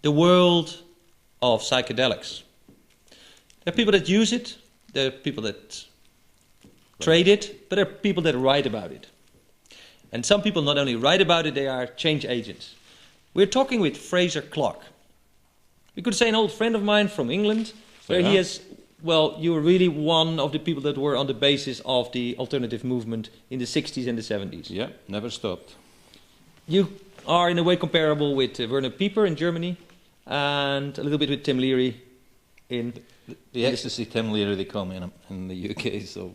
the world of psychedelics. There are people that use it, there are people that trade it, but there are people that write about it. And some people not only write about it, they are change agents. We're talking with Fraser Clark. We could say an old friend of mine from England, where he has, well, you were really one of the people that were on the basis of the alternative movement in the 60s and the 70s. Yeah, never stopped. You are in a way comparable with Werner Pieper in Germany, and a little bit with Tim Leary in... The ecstasy Tim Leary, they call me in the UK, so...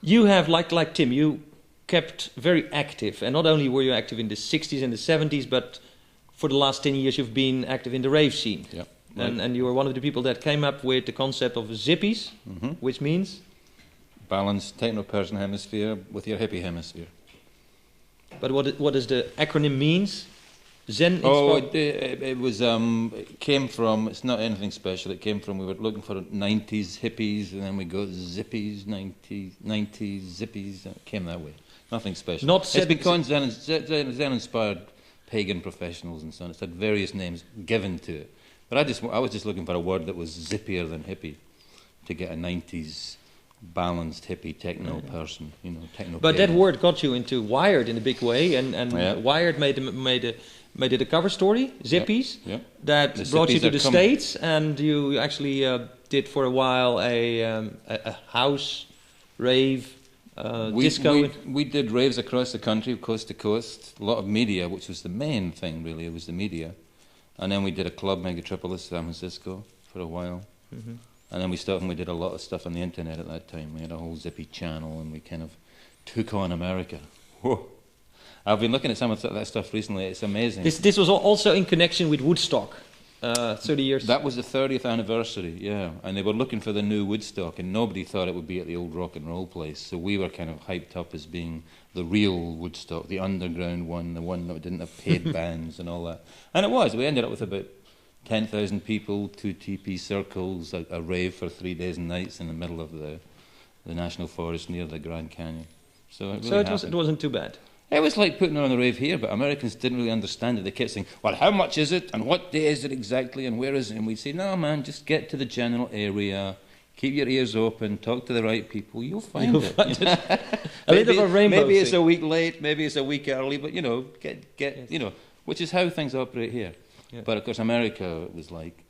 You have, like Tim, you kept very active, and not only were you active in the 60s and the 70s, but for the last 10 years you've been active in the rave scene. Yeah, right. And you were one of the people that came up with the concept of Zippies, which means? Balanced techno-person hemisphere with your hippie hemisphere. But what does the acronym means? Zen. It was. It came from. It's not anything special. It came from. We were looking for 90s hippies, and then we got Zippies, 90s Zippies. And it came that way. Nothing special. It's because Zen-inspired pagan professionals and so on. It's had various names given to it. But I was just looking for a word that was zippier than hippie, to get a 90s balanced hippie techno person, techno. But that word got you into Wired in a big way, and Wired made it a cover story, Zippies, that brought you to the States, and you actually did for a while a house rave disco. We did raves across the country, coast to coast. A lot of media, which was the main thing really. It was the media, and then we did a club, Megatropolis, San Francisco, for a while. And then we did a lot of stuff on the internet at that time. We had a whole Zippy channel, and we kind of took on America. Whoa. I've been looking at some of that stuff recently. It's amazing. This was also in connection with Woodstock, 30 years. That was the 30th anniversary, yeah. And they were looking for the new Woodstock, and nobody thought it would be at the old rock and roll place. So we were kind of hyped up as being the real Woodstock, the underground one, the one that didn't have paid bands and all that. And it was. We ended up with about 10,000 people, 2 TP circles, a rave for 3 days and nights in the middle of the National Forest near the Grand Canyon. So it wasn't too bad. It was like putting on a rave here, but Americans didn't really understand it. They kept saying, well, how much is it, and what day is it exactly, and where is it? And we'd say, no, man, just get to the general area, keep your ears open, talk to the right people, you'll find it. A little bit of a rainbow. Maybe it's a week late, maybe it's a week early, but, which is how things operate here. Yeah. But, of course, America was like,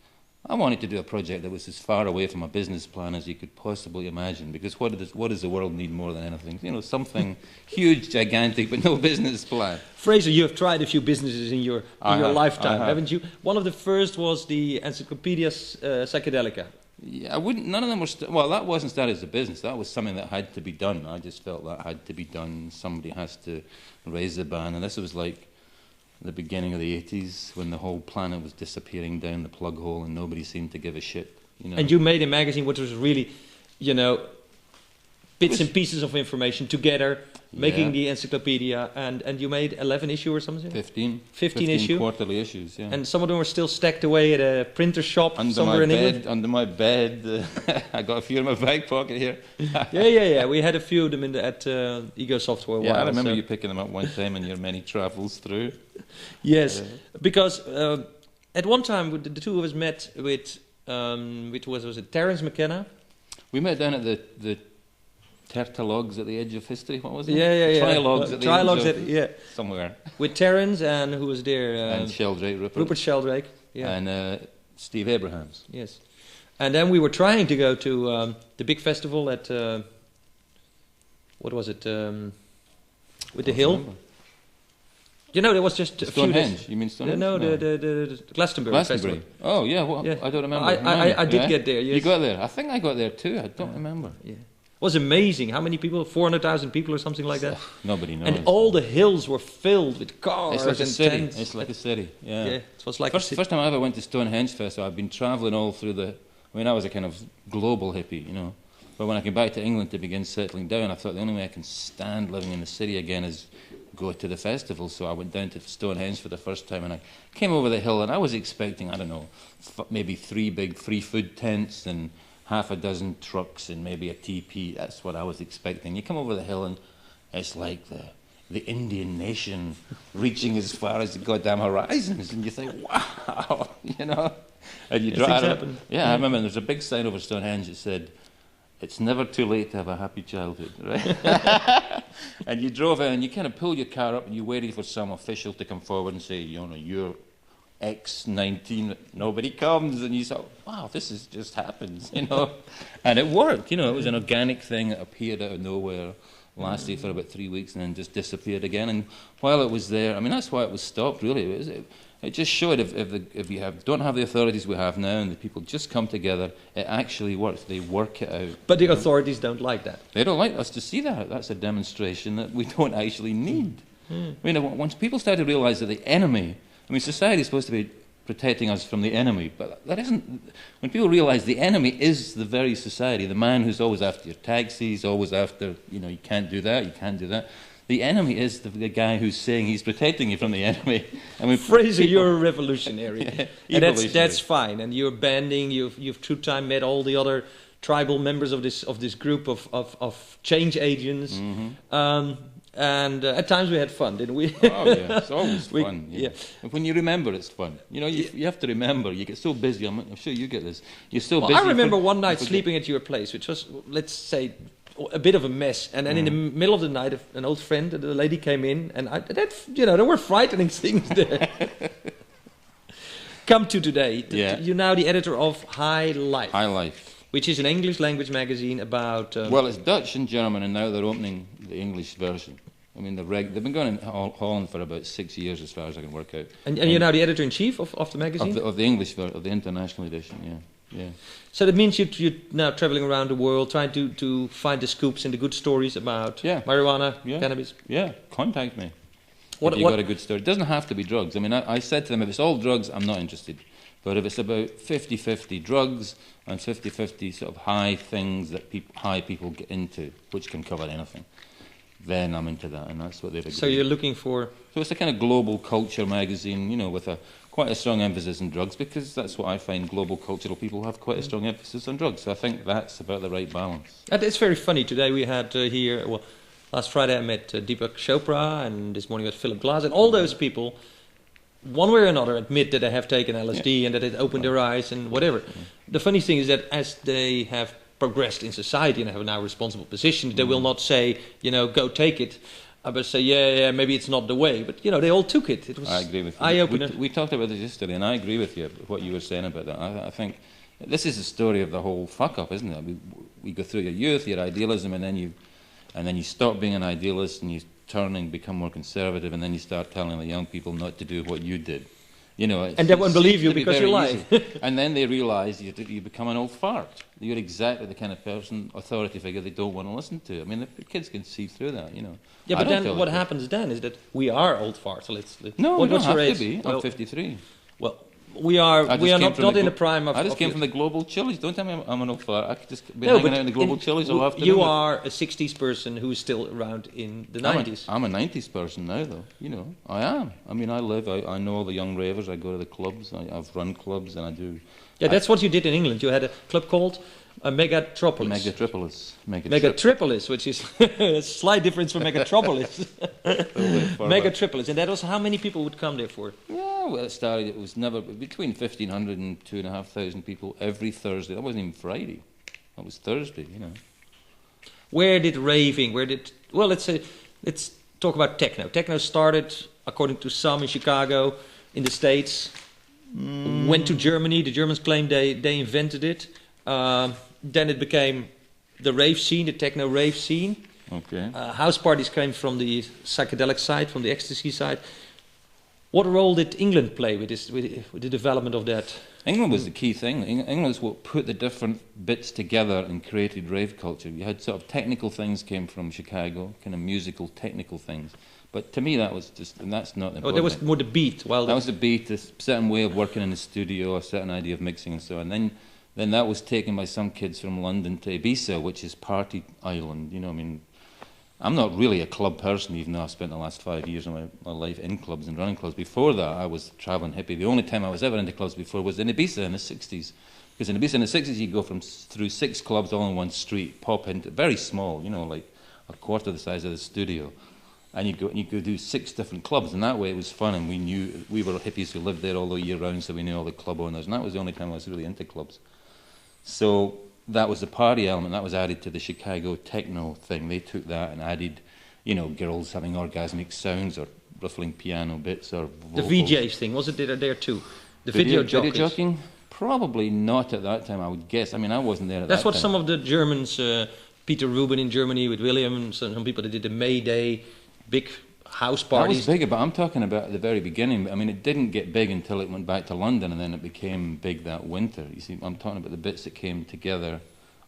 I wanted to do a project that was as far away from a business plan as you could possibly imagine, because what does the world need more than anything? Something huge, gigantic, but no business plan. Fraser, you have tried a few businesses in your lifetime, haven't you? One of the first was the Encyclopedia Psychedelica. Yeah, none of them were, that wasn't started as a business. That was something that had to be done. I just felt that had to be done. Somebody has to raise the ban, and this was like the beginning of the 80s, when the whole planet was disappearing down the plug hole and nobody seemed to give a shit. And you made a magazine which was really, bits and pieces of information together, making the encyclopedia, and you made 11 issue or something? 15 issue? Quarterly issues, yeah. And some of them were still stacked away at a printer shop somewhere in England? Under my bed. I got a few in my back pocket here. Yeah. We had a few of them at Ego Software a while. Yeah, I remember you picking them up one time in your many travels through. Yes, because at one time the two of us met with, was it Terence McKenna? We met down at the Tertalogs at the edge of history. What was it? Yeah. Trilogues at the edge of somewhere. With Terence, and who was there? And Sheldrake, Rupert Sheldrake. Yeah. And Steve Abrahams. Yes. And then we were trying to go to the big festival at what was it? With the hill. Remember. There was just Stonehenge. You mean Stonehenge? No, the Glastonbury Festival. Oh, yeah. Well, yeah. I don't remember. I did get there. Yes. You got there. I think I got there too. I don't remember. Yeah. It was amazing. How many people? 400,000 people or something like that. Nobody knows. And all the hills were filled with cars. It's like a and city. tents. It's like a city. Yeah. It was like a city. First time I ever went to Stonehenge Festival, I've been travelling all through I was a kind of global hippie, But when I came back to England to begin settling down, I thought the only way I can stand living in the city again is go to the festival. So I went down to Stonehenge for the first time, and I came over the hill, and I was expecting, I don't know, maybe 3 big free food tents and half a dozen trucks and maybe a TP. That's what I was expecting. You come over the hill and it's like the the Indian nation reaching as far as the goddamn horizons, and you think, wow, you know. And you drive. I remember there's a big sign over Stonehenge that said, "It's never too late to have a happy childhood," right? And you drove in, and you kind of pulled your car up, and you waited for some official to come forward and say, you know, you're X19. Nobody comes, and you thought, wow, this is just happens, you know. And it worked, you know. It was an organic thing that appeared out of nowhere, lasted for about 3 weeks, and then just disappeared again. And while it was there, I mean, that's why it was stopped, really. It just showed if you don't have the authorities we have now, and the people just come together, it actually works. They work it out. But the authorities don't like that. They don't like us to see that. That's a demonstration that we don't actually need. I mean, once people start to realise that the enemy, I mean, society is supposed to be protecting us from the enemy, but that isn't. When people realise the enemy is the very society, the man who's always after your taxis, always after, you know, you can't do that, you can't do that. The enemy is the guy who's saying he's protecting you from the enemy. I mean, Fraser, you're a revolutionary, and that's fine. And you're banding. You've through time met all the other tribal members of this group of change agents. And at times we had fun, didn't we? Oh yeah, it's always fun. Yeah. When you remember, it's fun. You know, you have to remember. You get so busy. I'm sure you get this. You're so busy. I remember one night sleeping at your place, which was, let's say, a bit of a mess, and then in the middle of the night, an old friend, the lady came in, and there were frightening things there. Come to today. You're now the editor of High Life. High Life, which is an English language magazine about. Well, it's Dutch and German, and now they're opening the English version. I mean, they've been going in Holland for about 6 years, as far as I can work out. And you're now the editor in chief of the magazine, of the English version, of the international edition. Yeah. Yeah. So that means you're now traveling around the world trying to find the scoops and the good stories about marijuana, cannabis. Yeah, contact me. If you got a good story. It doesn't have to be drugs. I mean, I said to them, if it's all drugs, I'm not interested. But if it's about 50-50 drugs and 50-50 sort of high things that high people get into, which can cover anything, then I'm into that, and that's what they've agreed. So you're looking for... So it's a kind of global culture magazine, you know, with quite a strong emphasis on drugs, because that's what I find global cultural people have, quite a strong emphasis on drugs. So I think that's about the right balance. And it's very funny. Today we had here, last Friday I met Deepak Chopra, and this morning we had Philip Glass, and all those people, one way or another, admit that they have taken LSD and that it opened their eyes and whatever. The funny thing is that as they have progressed in society and have now a responsible position, they will not say, you know, go take it. But say, yeah, maybe it's not the way. But, you know, they all took it. It was I agree with you. eye-opener. We talked about this yesterday, and I agree with you, what you were saying about that. I think this is the story of the whole fuck-up, isn't it? We go through your youth, your idealism, and then you stop being an idealist, and you turn and become more conservative, and then you start telling the young people not to do what you did. You know, and they won't believe you because you're lying. And then they realise you become an old fart. You're exactly the kind of person, authority figure they don't want to listen to. I mean, the kids can see through that, you know. Yeah, but then what happens then is that we are old farts. So no, we don't have to be. I'm 53. Well, we are not in the prime of... I just came from the global chillies. Don't tell me I'm an old fart. I could just be hanging out in the global chillies all afternoon. You are a 60s person who's still around in the 90s. I'm a 90s person now, though. You know, I am. I mean, I know all the young ravers. I go to the clubs. I've run clubs, and I do... Yeah, that's what you did in England. You had a club called Megatropolis. Megatropolis, which is a slight difference from Megatropolis. Megatropolis. And that was how many people would come there for? Yeah, well, it was never between 1,500 and 2,500 people every Thursday. That wasn't even Friday. That was Thursday, you know. Let's talk about techno. Techno started, according to some, in Chicago, in the States. Went to Germany. The Germans claimed they invented it. Then it became the rave scene, the techno rave scene. Okay. House parties came from the psychedelic side, from the ecstasy side. What role did England play with the development of that? England was the key thing. England was what put the different bits together and created rave culture. You had sort of technical things came from Chicago, kind of musical, technical things. But to me, that was just, and that's not important. There was more the beat. That was the beat, a certain way of working in the studio, a certain idea of mixing and so on. Then that was taken by some kids from London to Ibiza, which is party island. You know, I mean, I'm not really a club person, even though I've spent the last 5 years of my life in clubs and running clubs. Before that, I was a travelling hippie. The only time I was ever into clubs before was in Ibiza in the 60s. Because in Ibiza in the 60s, you go through 6 clubs all in one street, pop into, very small, you know, like a quarter the size of the studio. and you go do 6 different clubs, and that way it was fun, and we were hippies who lived there all the year round, so we knew all the club owners, and that was the only time I was really into clubs. So that was the party element, that was added to the Chicago techno thing. They took that and added, girls having orgasmic sounds or ruffling piano bits or vocals. The VJs thing, was it there too? The video jockeys? Video jockeying? Probably not at that time, I would guess. I mean, I wasn't there at that time. That's what some of the Germans, Peter Rubin in Germany with William, and some people that did the May Day, big house parties. That was big, but I'm talking about at the very beginning. I mean, it didn't get big until it went back to London, and then it became big that winter. You see, I'm talking about the bits that came together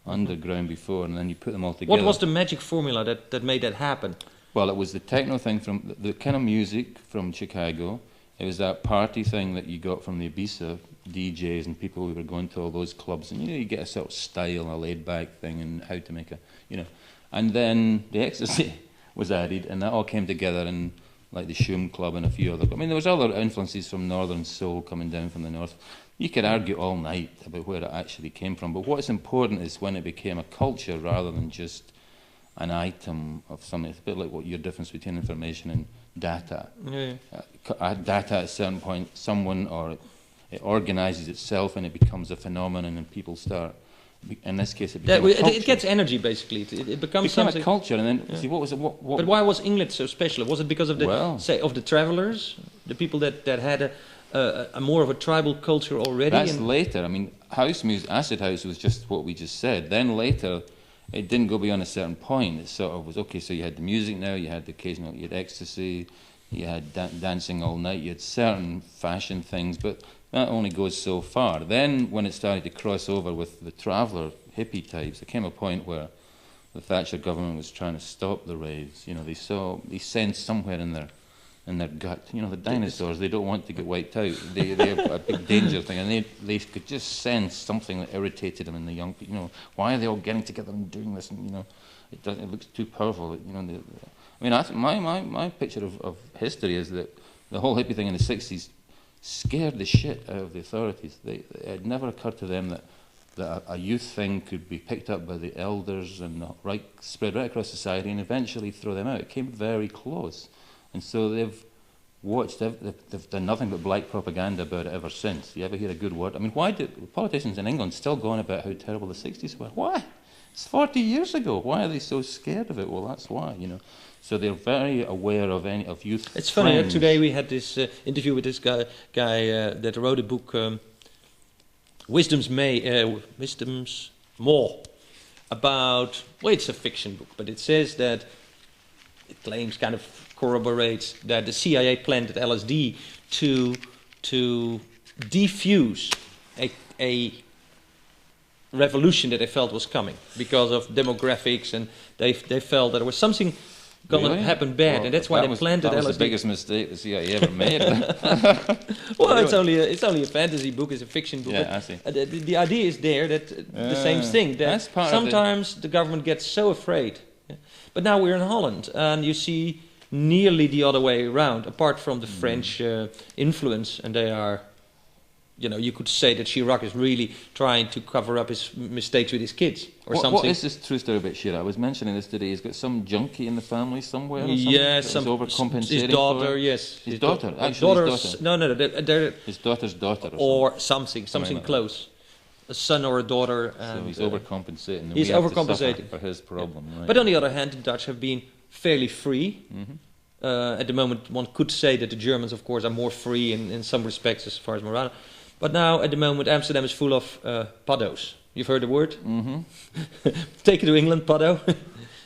underground before, and then you put them all together. What was the magic formula that made that happen? Well, it was the techno thing from the kind of music from Chicago. It was that party thing that you got from the Ibiza DJs and people who were going to all those clubs, and you get a sort of style, a laid-back thing, and how to make and then the ecstasy was added, and that all came together in like the Shum Club and a few other. I mean, there was other influences from Northern Soul coming down from the north. You could argue all night about where it actually came from, but what's important is when it became a culture rather than just an item of something. It's a bit like what your difference between information and data. Yeah. Data at a certain point, it organises itself and it becomes a phenomenon, and people start. In this case, it became a culture. It gets energy, basically. It becomes something. A culture, and then see what was it? What? But why was England so special? Was it because of the travelers, the people that had a more of a tribal culture already? That's later. I mean, house music, acid house was just what we just said. Then later, it didn't go beyond a certain point. It sort of was okay. So you had the music now, you had the occasional, you had ecstasy, you had dancing all night, you had certain fashion things, but that only goes so far. Then, when it started to cross over with the traveller hippie types, there came a point where the Thatcher government was trying to stop the raves. They sensed somewhere in their gut. The dinosaurs, they don't want to get wiped out. They have a big danger thing, and they could just sense something that irritated them in the young people. Why are they all getting together and doing this? And it looks too powerful. My picture of history is that the whole hippie thing in the 60s scared the shit out of the authorities. It had never occurred to them that a youth thing could be picked up by the elders and spread right across society and eventually throw them out. It came very close. And so they've done nothing but black propaganda about it ever since. You ever hear a good word? I mean, why do politicians in England still go on about how terrible the 60s were? Why? It's 40 years ago. Why are they so scared of it? Well, that's why, So they're very aware of youth. It's funny that today we had this interview with this guy that wrote a book, Wisdom's More, about. Well, it's a fiction book, but it says that it claims, kind of corroborates, that the CIA planted LSD to defuse a revolution that they felt was coming because of demographics, and they felt that there was something going to happen bad, and that's why they planted LSD. That was the biggest mistake the CIA ever made. Well, it's only a fantasy book, it's a fiction book. Yeah, I see. The idea is there that the same thing, that sometimes the government gets so afraid. But now we're in Holland, and you see nearly the other way around, apart from the French influence, and they are. You could say that Chirac is really trying to cover up his mistakes with his kids or something. What is this true story about Chirac? I was mentioning this today. He's got some junkie in the family somewhere. Or something? Yes, overcompensating. His daughter. Yes, his daughter. Actually, his daughter. No. They're his daughter's daughter. Or something close. A son or a daughter. So he's overcompensating. He's overcompensating for his problem. Yeah. Right. But on the other hand, the Dutch have been fairly free. Mm-hmm. At the moment, one could say that the Germans, of course, are more free in some respects as far as morale. But now, at the moment, Amsterdam is full of paddo's. You've heard the word? Mm-hmm. Take it to England, paddo.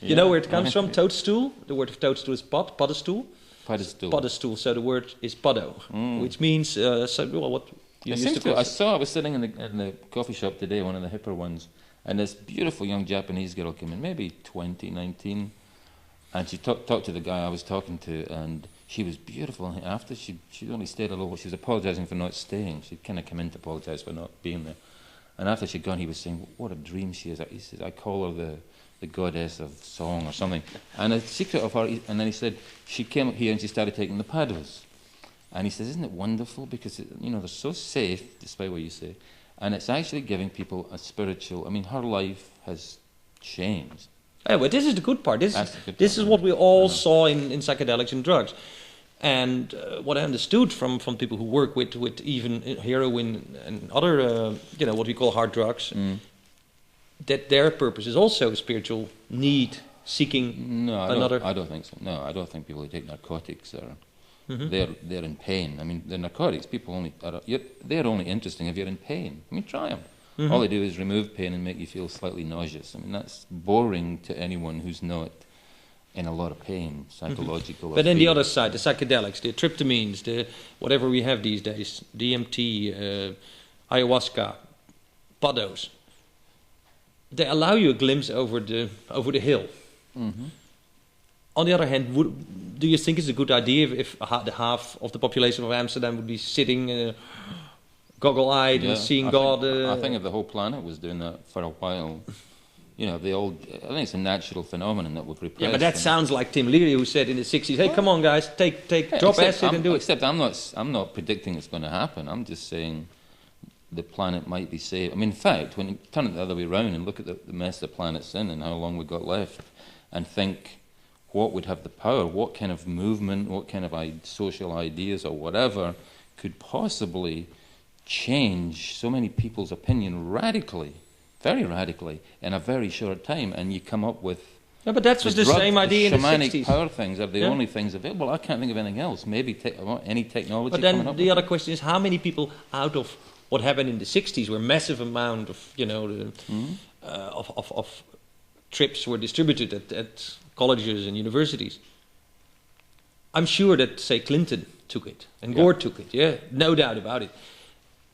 You know where it comes from? Toadstool. The word of toadstool is paddenstoel. Paddenstoel. So the word is paddo, which means what you used to call. I was sitting in the coffee shop today, one of the hipper ones, and this beautiful young Japanese girl came in, maybe 20, 19, and she talked to the guy I was talking to, and she was beautiful. And after she only stayed a little, she was apologising for not staying. She'd kind of come in to apologise for not being there. And after she'd gone, he was saying, "What a dream she is." He said, "I call her the goddess of song or something." And the secret of her, and then he said, she came here and she started taking the paddles. And he says, "Isn't it wonderful? Because they're so safe, despite what you say, and it's actually giving people a spiritual. I mean, her life has changed." Yeah, but this is the good part. This is what we all saw in psychedelics and drugs. And what I understood from people who work with even heroin and other, what we call hard drugs, that their purpose is also spiritual need, seeking another. I don't think so. No, I don't think people who take narcotics are. They're in pain. I mean, the narcotics people they're only interesting if you're in pain. I mean, try them. All they do is remove pain and make you feel slightly nauseous. I mean, that's boring to anyone who's not in a lot of pain, psychological. But then the other side, the psychedelics, the tryptamines, the whatever we have these days, DMT, ayahuasca, podos, they allow you a glimpse over the hill. On the other hand, do you think it's a good idea if the half of the population of Amsterdam would be sitting goggle-eyed and seeing God? I think if the whole planet was doing that for a while. I think it's a natural phenomenon that we've repressed. Yeah, but that sounds like Tim Leary, who said in the 60s, hey, come on, guys, drop acid and do it. Except I'm not predicting it's going to happen. I'm just saying the planet might be saved. I mean, in fact, when you turn it the other way around and look at the mess the planet's in and how long we've got left, and think what would have the power, what kind of movement, what kind of social ideas or whatever could possibly change so many people's opinion radically, very radically, in a very short time, and you come up with... Yeah, but that was the same idea in the 60s. Shamanic power things are the only things available. I can't think of anything else. Maybe any technology. But then the other question is, how many people out of what happened in the 60s, where massive amount of, of trips were distributed at colleges and universities? I'm sure that, say, Clinton took it, and Gore took it, no doubt about it.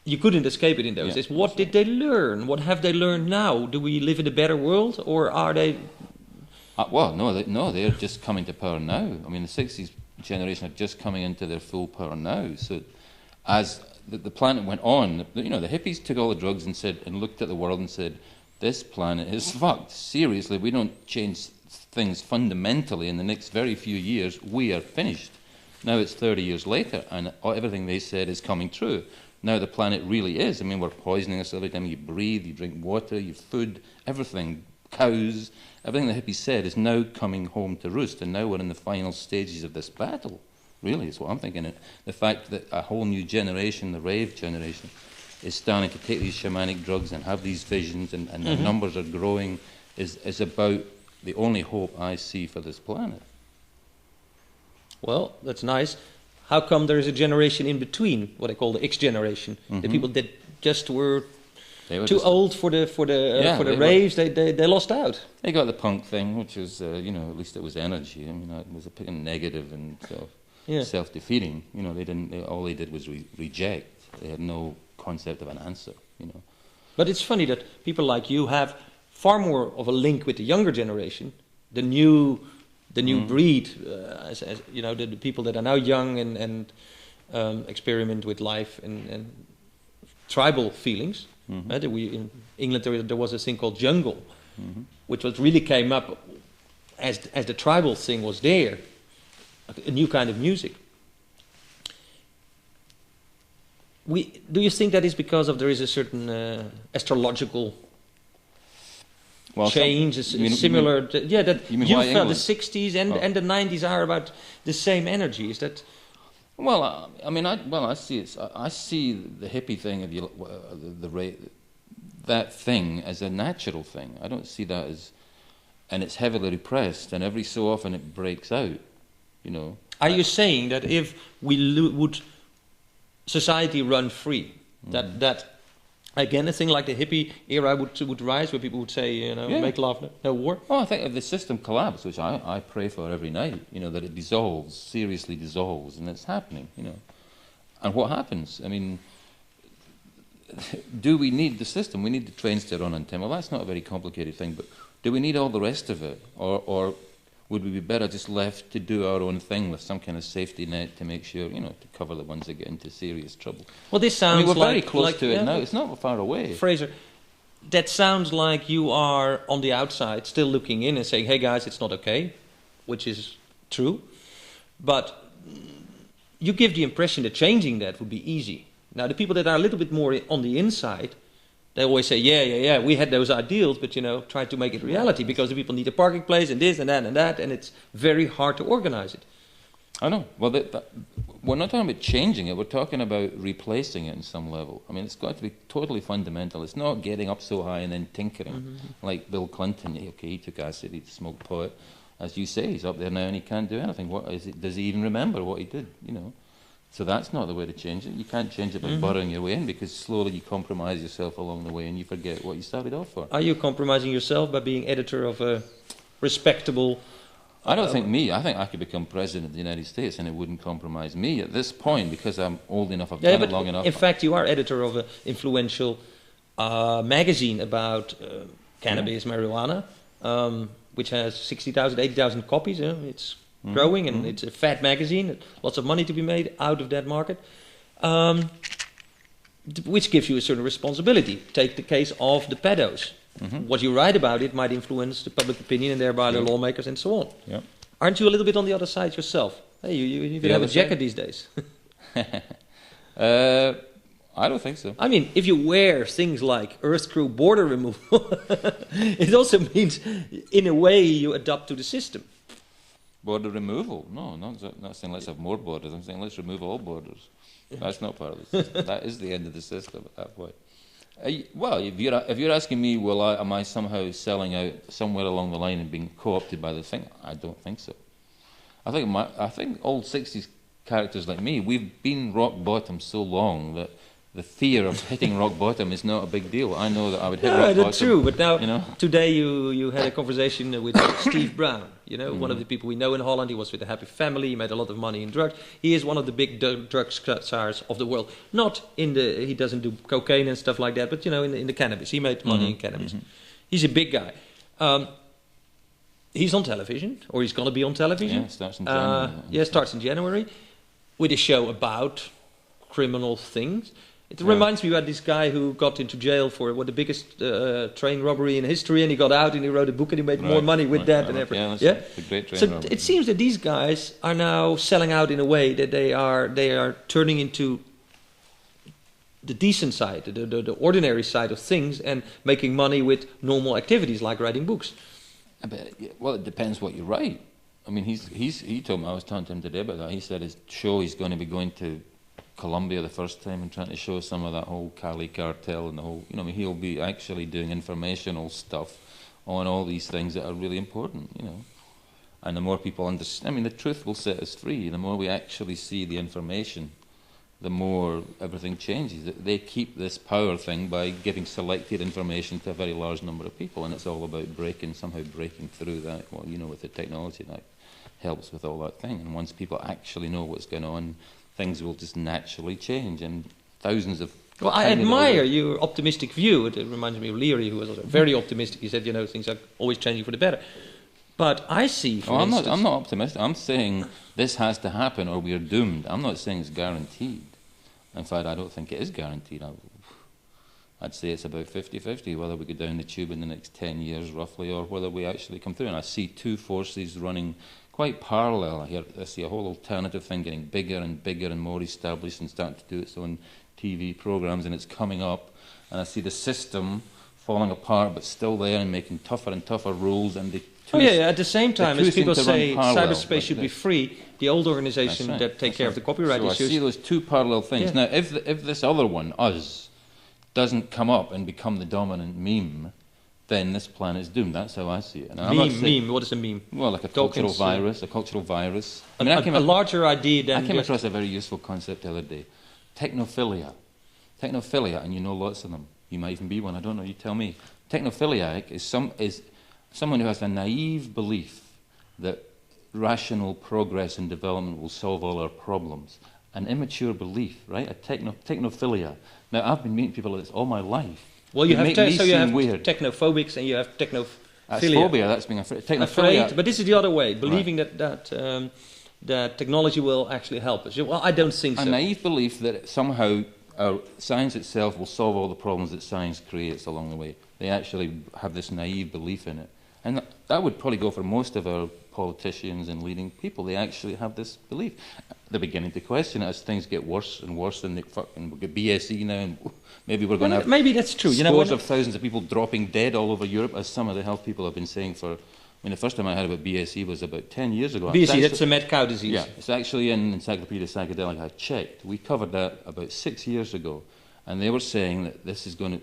You couldn't escape it in those days. What did they learn? What have they learned now? Do we live in a better world, or are they... they're just coming to power now. I mean, the 60s generation are just coming into their full power now. So as the planet went on, the hippies took all the drugs and looked at the world and said, this planet is fucked. Seriously, we don't change things fundamentally in the next very few years, we are finished. Now it's 30 years later, and everything they said is coming true. Now the planet really is. I mean, we're poisoning us every time you breathe, you drink water, you food, everything, cows, everything the hippies said is now coming home to roost, and now we're in the final stages of this battle. Really, is what I'm thinking. The fact that a whole new generation, the rave generation, is starting to take these shamanic drugs and have these visions, and the numbers are growing, is about the only hope I see for this planet. Well, that's nice. How come there is a generation in between, what I call the X generation, the people that just were too old for the raves? They lost out. They got the punk thing, which was at least it was energy. I mean, it was a bit negative and self-defeating. All they did was reject. They had no concept of an answer. But it's funny that people like you have far more of a link with the younger generation, the new breed, the people that are now young and experiment with life and tribal feelings. In England there was a thing called jungle, which really came up as the tribal thing was there, a new kind of music. Do you think that is because there is a certain astrological change, similar? That you felt the 60s and the 90s are about the same energy. Is that? Well, I see it. I see the hippie thing, that thing as a natural thing. I don't see that as, and it's heavily repressed, and every so often it breaks out. Are you saying that if we would society run free, that again, a thing like the hippie era would rise, where people would say, make love, no war? Oh, I think if the system collapsed, which I pray for every night, that it dissolves, seriously dissolves, and it's happening, And what happens? I mean, do we need the system? We need the trains to run on time. Well, that's not a very complicated thing, but do we need all the rest of it? Or would we be better just left to do our own thing with some kind of safety net to make sure, to cover the ones that get into serious trouble? Well, this sounds we're very close to it now. It's not far away. Fraser, that sounds like you are on the outside, still looking in and saying, hey guys, it's not okay, which is true. But you give the impression that changing that would be easy. Now, the people that are a little bit more on the inside, They always say, yeah, we had those ideals, but, try to make it reality, because the people need a parking place and this and that, and it's very hard to organize it. I know. Well, we're not talking about changing it. We're talking about replacing it in some level. I mean, it's got to be totally fundamental. It's not getting up so high and then tinkering, like Bill Clinton. Okay, he took acid, he smoked pot. As you say, he's up there now and he can't do anything. What is it? Does he even remember what he did? So that's not the way to change it. You can't change it by burrowing your way in, because slowly you compromise yourself along the way and you forget what you started off for. Are you compromising yourself by being editor of a respectable... I don't think me. I think I could become president of the United States and it wouldn't compromise me at this point, because I'm old enough, I've done it long enough. In fact, you are editor of an influential magazine about cannabis, marijuana, which has 60,000, 80,000 copies. It's growing, and it's a fat magazine. Lots of money to be made out of that market, which gives you a certain responsibility. Take the case of the pedos. What you write about it might influence the public opinion and thereby the lawmakers and so on. Yeah. Aren't you a little bit on the other side yourself? Hey, you even have a jacket these days. I don't think so. I mean, if you wear things like Earth Crew border removal, it also means, in a way, you adapt to the system. Border removal? No, not saying let's have more borders. I'm saying let's remove all borders. That's not part of the system. That is the end of the system at that point. Well, if you're asking me, am I somehow selling out somewhere along the line and being co-opted by the thing? I don't think so. I think old 60s characters like me, we've been rock bottom so long that the fear of hitting rock bottom is not a big deal. I know that I would hit rock bottom. That's true, but now, today you had a conversation with Steve Brown, one of the people we know in Holland. He was with a happy family, he made a lot of money in drugs. He is one of the big drug czars of the world. He doesn't do cocaine and stuff like that, but in the cannabis. He made money in cannabis. He's a big guy. He's on television, or he's going to be on television. Yeah, starts in January. Starts in January, with a show about criminal things. It reminds me about this guy who got into jail for the biggest train robbery in history, and he got out and he wrote a book and he made more money with that and everything. Yeah, a great train robbery. It seems that these guys are now selling out in a way that they are turning into the decent side, the ordinary side of things, and making money with normal activities like writing books. Well, it depends what you write. I mean, he told me, I was talking to him today about that. He said his show, he's going to be going to Colombia the first time and trying to show some of that whole Cali cartel and the whole, he'll be actually doing informational stuff on all these things that are really important, And the more people understand, the truth will set us free. The more we actually see the information, the more everything changes. They keep this power thing by giving selected information to a very large number of people, and it's all about somehow breaking through that. Well, with the technology that helps with all that thing. And once people actually know what's going on, things will just naturally change, and thousands of... Well, I admire your optimistic view. It reminds me of Leary, who was also very optimistic. He said, things are always changing for the better. But I see, I'm not optimistic. I'm saying this has to happen or we are doomed. I'm not saying it's guaranteed. In fact, I don't think it is guaranteed. I'd say it's about 50-50, whether we go down the tube in the next 10 years, roughly, or whether we actually come through. And I see two forces running quite parallel here. I see a whole alternative thing getting bigger and more established and starting to do its own TV programs, and it's coming up. And I see the system falling apart, but still there and making tougher and tougher rules. And at the same time, as people say cyberspace should be free, the old organization that take care of the copyright issues... I see those two parallel things. Yeah. Now, if this other one, us, doesn't come up and become the dominant meme, then this planet is doomed. That's how I see it. Meme? What is a meme? Well, like a cultural virus. A larger idea than... I came across a very useful concept the other day. Technophilia. Technophilia, and you know lots of them. You might even be one, I don't know, you tell me. Technophiliac is someone who has a naive belief that rational progress and development will solve all our problems. An immature belief, right? A technophilia. Now, I've been meeting people like this all my life. Well, you have technophobics and you have technophilia. That's phobia, that's being afraid. But this is the other way, believing that technology will actually help us. Well, I don't think so. A naive belief that somehow science itself will solve all the problems that science creates along the way. They actually have this naive belief in it. And that would probably go for most of our politicians and leading people. They actually have this belief. They're beginning to question it as things get worse and worse, and they fucking we'll get BSE now, and maybe we're going to have maybe that's true. scores of thousands of people dropping dead all over Europe, as some of the health people have been saying for. I mean, the first time I heard about BSE was about 10 years ago. BSE, that's a mad cow disease. Yeah, it's actually in Encyclopedia Psychedelic. I checked. We covered that about 6 years ago, and they were saying that this is going to.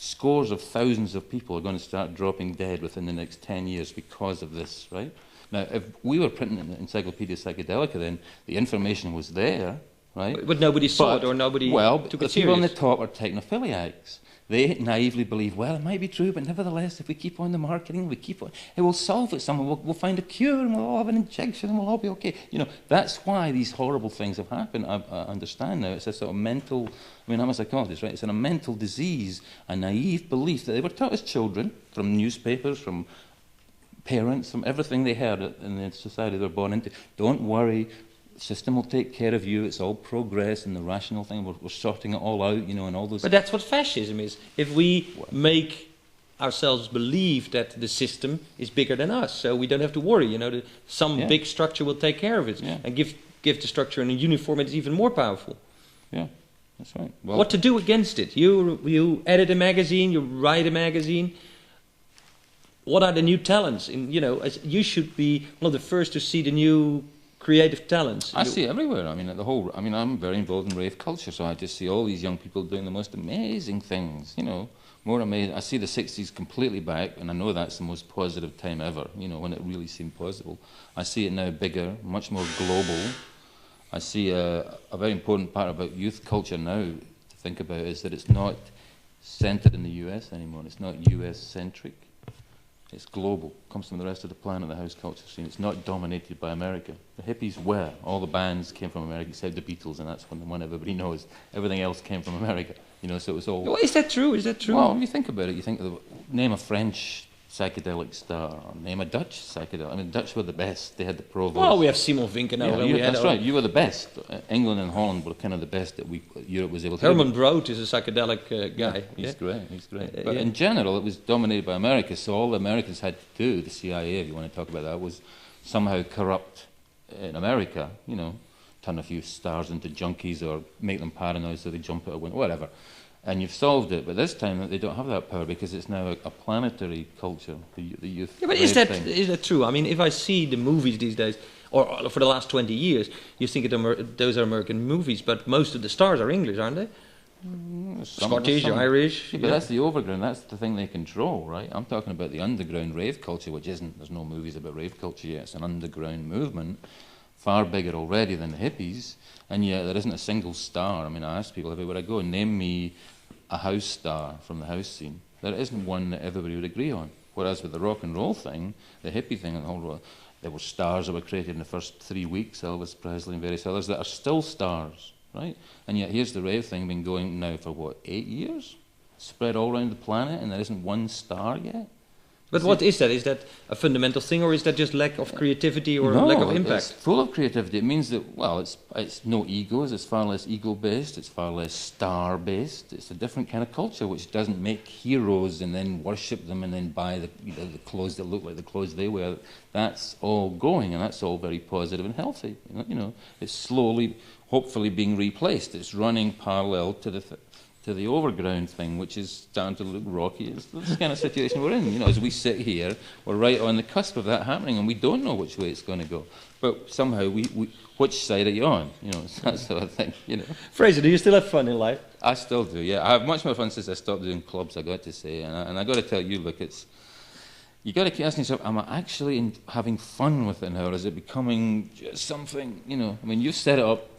Scores of thousands of people are going to start dropping dead within the next 10 years because of this, right? Now, if we were printing in Encyclopedia Psychedelica, then the information was there, right? But nobody saw it, or nobody took it serious. People on the top are technophiliacs. They naively believe, well, it might be true, but nevertheless, if we keep on the marketing, it will solve it somehow. We'll find a cure, and we'll all have an injection, and we'll all be okay. You know, that's why these horrible things have happened. I understand now. It's a sort of mental. I mean, I'm a psychologist, right? It's a mental disease, a naive belief that they were taught as children from newspapers, from parents, from everything they heard in the society they were born into. Don't worry. The system will take care of you. It's all progress and the rational thing. We're sorting it all out, you know, and all those. But that's what fascism is. If we make ourselves believe that the system is bigger than us, so we don't have to worry. You know, some big structure will take care of it and give the structure in a uniform that is even more powerful. Yeah, that's right. Well, what to do against it? You edit a magazine, you write a magazine. What are the new talents? You should be one of the first to see the new creative talents. I see it everywhere. I mean, I'm very involved in rave culture, so I just see all these young people doing the most amazing things, you know, more amazing. I see the 60s completely back, and I know that's the most positive time ever, you know, when it really seemed possible. I see it now bigger, much more global. I see a very important part about youth culture now to think about is that it's not centered in the US anymore. It's not US-centric. It's global. It comes from the rest of the planet, the house culture scene. It's not dominated by America. The hippies were. All the bands came from America, except the Beatles, and that's the one everybody knows. Everything else came from America. You know, so it was all... Well, is that true? Is that true? Well, when you think about it, you think of name a French psychedelic star, or name a Dutch psychedelic. I mean, the Dutch were the best. They had the Provost. Well, we have Simon Vinkenau. That's right. You were the best. England and Holland were kind of the best that Europe was able to Herman Brood is a psychedelic guy. He's great. But in general, it was dominated by America, so all the Americans had to do, the CIA, if you want to talk about that, was somehow corrupt in America, you know, turn a few stars into junkies or make them paranoid so they jump out a window, whatever. And you've solved it, but this time they don't have that power because it's now a planetary culture, the youth. Yeah, but is that true? I mean, if I see the movies these days, or for the last 20 years, you think those are American movies, but most of the stars are English, aren't they? Scottish, Irish. Yeah, but that's the overground, that's the thing they control, right? I'm talking about the underground rave culture, which isn't, there's no movies about rave culture yet, it's an underground movement, far bigger already than the hippies, and yet there isn't a single star. I mean, I ask people everywhere I go, name me a house star from the house scene. There isn't one that everybody would agree on. Whereas with the rock and roll thing, the hippie thing and the whole world, there were stars that were created in the first 3 weeks, Elvis Presley and various others, that are still stars, right? And yet here's the rave thing been going now for, what, 8 years? Spread all around the planet, and there isn't one star yet? But what is that? Is that a fundamental thing, or is that just lack of creativity or lack of impact? It's full of creativity. It means that, well, it's no egos, it's far less ego-based, it's far less star-based. It's a different kind of culture which doesn't make heroes and then worship them and then buy the clothes that look like the clothes they wear. That's all going, and that's all very positive and healthy. You know, it's slowly, hopefully being replaced. It's running parallel to the overground thing, which is starting to look rocky. It's the kind of situation we're in. You know, as we sit here, we're right on the cusp of that happening, and we don't know which way it's going to go. But somehow, which side are you on? You know, it's that sort of thing. You know. Fraser, do you still have fun in life? I still do. Yeah, I have much more fun since I stopped doing clubs. I got to say, and I got to tell you, look, you got to keep asking yourself, am I actually having fun with it now, or is it becoming just something? You know, I mean, you set it up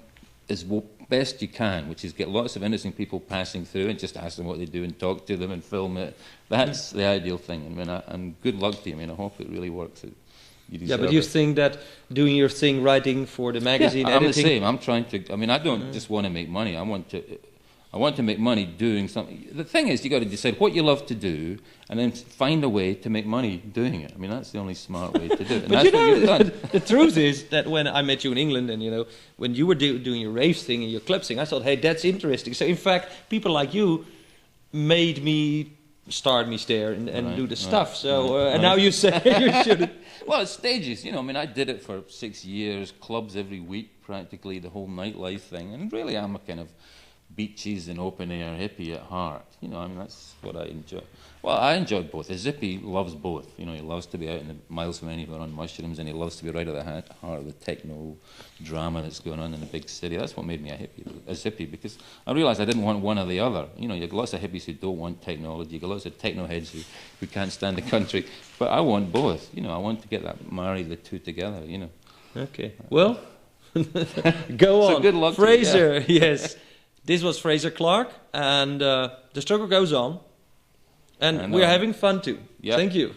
as best you can, which is get lots of interesting people passing through and just ask them what they do and talk to them and film it. That's the ideal thing. I mean, and good luck to you. I mean, I hope it really works. Yeah, but you think that doing your thing, writing for the magazine, I'm editing... the same. I'm trying to... I mean, I don't just want to make money. I want to make money doing something. The thing is, you got to decide what you love to do and then find a way to make money doing it. I mean, that's the only smart way to do it. And but that's what you've done. The truth is that when I met you in England and, you know, when you were doing your rave thing and your club thing, I thought, hey, that's interesting. So, in fact, people like you made me start me there and Right, do the right, stuff. So right, and right. now you say you shouldn't. Well, it's stages, you know. I mean, I did it for 6 years, clubs every week, practically the whole nightlife thing. And really, I'm a kind of beaches and open air hippie at heart. You know, I mean, that's what I enjoy. Well, I enjoy both. The Zippy loves both. You know, he loves to be out in the miles from anywhere on mushrooms, and he loves to be right at the heart of the techno drama that's going on in the big city. That's what made me a Zippy, because I realised I didn't want one or the other. You know, you've got lots of hippies who don't want technology, you've got lots of techno heads who can't stand the country, but I want both. You know, I want to get that, marry the two together, you know. Okay. Well, go on. So good luck to you, Fraser, yes. This was Fraser Clark, and the struggle goes on. And we're having fun too. Yep. Thank you.